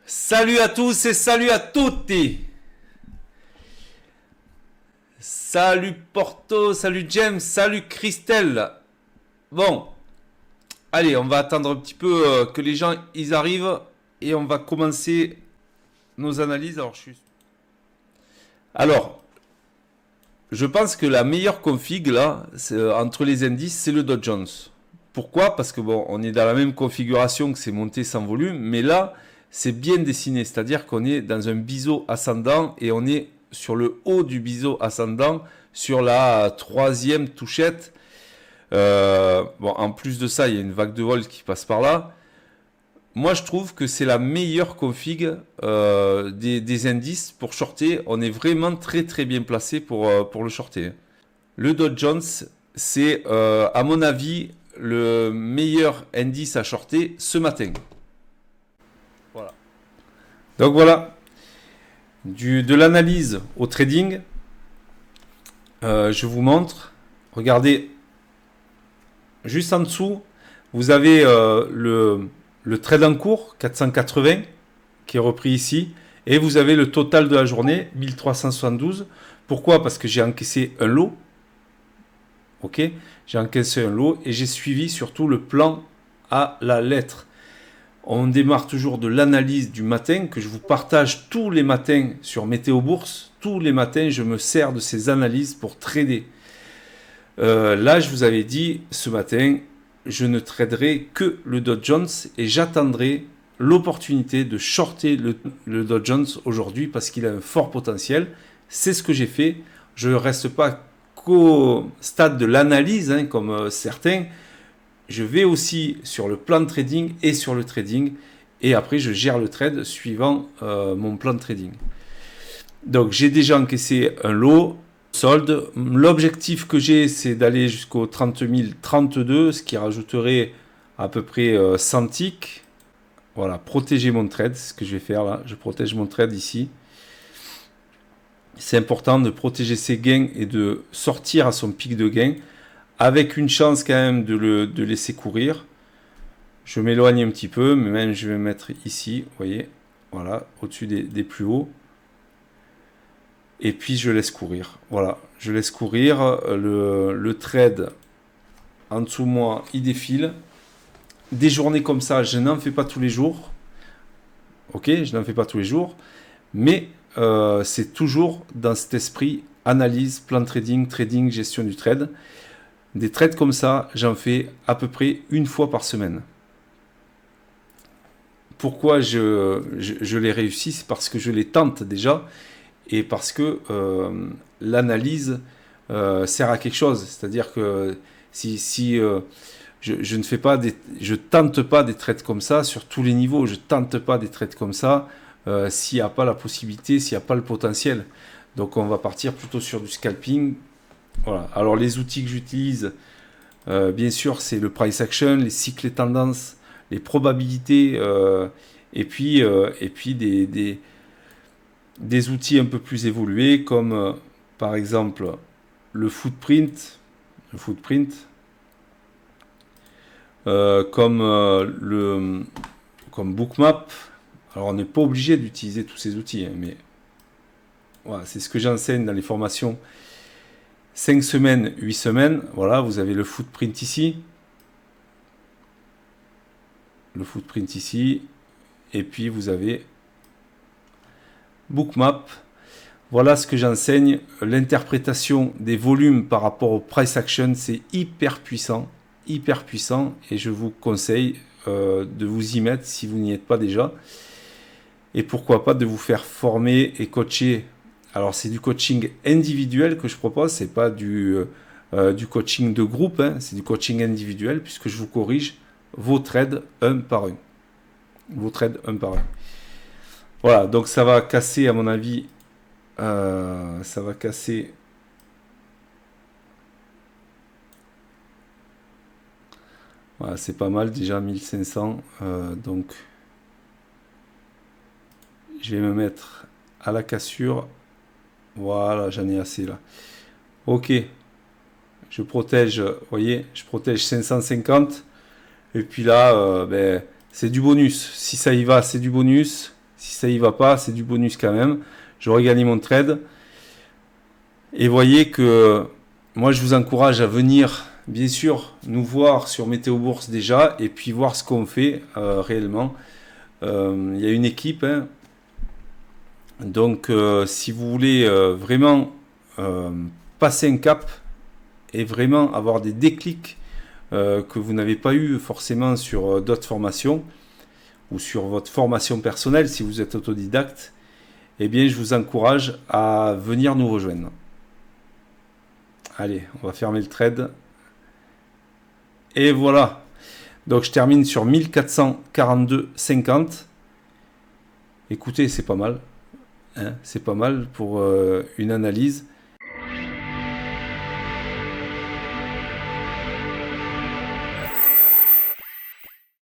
Salut à tous et salut à tutti. Salut Porto, salut James, salut Christelle. Bon, allez, on va attendre un petit peu que les gens ils arrivent et on va commencer nos analyses. Alors, je pense que la meilleure config là, entre les indices, c'est le Dow Jones. Pourquoi? Parce que bon, on est dans la même configuration que c'est monté sans volume, mais là, c'est bien dessiné, c'est-à-dire qu'on est dans un biseau ascendant et on est sur le haut du biseau ascendant, sur la troisième touchette. Bon, en plus de ça, il y a une vague de vol qui passe par là. Moi, je trouve que c'est la meilleure config des indices pour shorter. On est vraiment très très bien placé pour le shorter. Le Dow Jones, c'est à mon avis le meilleur indice à shorter ce matin. Voilà. Donc voilà, de l'analyse au trading, je vous montre. Regardez, juste en dessous, vous avez le trade en cours, 480, qui est repris ici. Et vous avez le total de la journée, 1372. Pourquoi? Parce que j'ai encaissé un lot. Ok, j'ai encaissé un lot et j'ai suivi surtout le plan à la lettre. On démarre toujours de l'analyse du matin que je vous partage tous les matins sur Météo Bourse. Tous les matins, je me sers de ces analyses pour trader. Là, je vous avais dit ce matin, je ne traderai que le Dow Jones et j'attendrai l'opportunité de shorter le Dow Jones aujourd'hui parce qu'il a un fort potentiel. C'est ce que j'ai fait. Je ne reste pas qu'au stade de l'analyse, hein, comme certains. Je vais aussi sur le plan de trading et sur le trading. Et après, je gère le trade suivant mon plan de trading. Donc, j'ai déjà encaissé un lot solde. L'objectif que j'ai, c'est d'aller jusqu'au 30 032, ce qui rajouterait à peu près 100 ticks. Voilà, protéger mon trade, c'est ce que je vais faire là. Je protège mon trade ici. C'est important de protéger ses gains et de sortir à son pic de gain, avec une chance quand même de laisser courir. Je m'éloigne un petit peu, mais même je vais mettre ici, vous voyez, voilà, au-dessus des plus hauts. Et puis je laisse courir. Voilà, je laisse courir. Le trade en dessous de moi, il défile. Des journées comme ça, je n'en fais pas tous les jours. Ok, je n'en fais pas tous les jours. Mais c'est toujours dans cet esprit analyse, plan de trading, trading, gestion du trade. Des trades comme ça, j'en fais à peu près une fois par semaine. Pourquoi je les réussis? C'est parce que je les tente déjà et parce que l'analyse sert à quelque chose. C'est-à-dire que si je ne fais pas je tente pas des trades comme ça sur tous les niveaux. Je tente pas des trades comme ça s'il n'y a pas la possibilité, s'il n'y a pas le potentiel. Donc on va partir plutôt sur du scalping. Voilà. Alors les outils que j'utilise, bien sûr, c'est le price action, les cycles et tendances, les probabilités, et puis des outils un peu plus évolués comme par exemple le footprint, comme Bookmap. Alors on n'est pas obligé d'utiliser tous ces outils, hein, mais voilà, c'est ce que j'enseigne dans les formations 5 semaines, 8 semaines. Voilà, vous avez le footprint ici. Le footprint ici. Et puis vous avez Bookmap. Voilà ce que j'enseigne. L'interprétation des volumes par rapport au price action, c'est hyper puissant. Hyper puissant. Et je vous conseille de vous y mettre si vous n'y êtes pas déjà. Et pourquoi pas de vous faire former et coacher. Alors c'est du coaching individuel que je propose, c'est pas du coaching de groupe, hein, c'est du coaching individuel puisque je vous corrige vos trades un par un. Vos trades un par un. Voilà, donc ça va casser à mon avis, ça va casser. Voilà, c'est pas mal déjà 1500, donc je vais me mettre à la cassure. Voilà, j'en ai assez là. Ok, je protège, vous voyez, je protège 550. Et puis là, c'est du bonus. Si ça y va, c'est du bonus. ça y va pas, c'est du bonus quand même. J'aurais gagné mon trade. Et voyez que moi, je vous encourage à venir, bien sûr, nous voir sur Météo Bourse déjà, et puis voir ce qu'on fait réellement. Il y a une équipe, hein. Donc si vous voulez vraiment passer un cap et vraiment avoir des déclics que vous n'avez pas eu forcément sur d'autres formations ou sur votre formation personnelle si vous êtes autodidacte, eh bien je vous encourage à venir nous rejoindre. Allez, on va fermer le trade. Et voilà. Donc je termine sur 1442,50. Écoutez, c'est pas mal. Hein, c'est pas mal pour une analyse.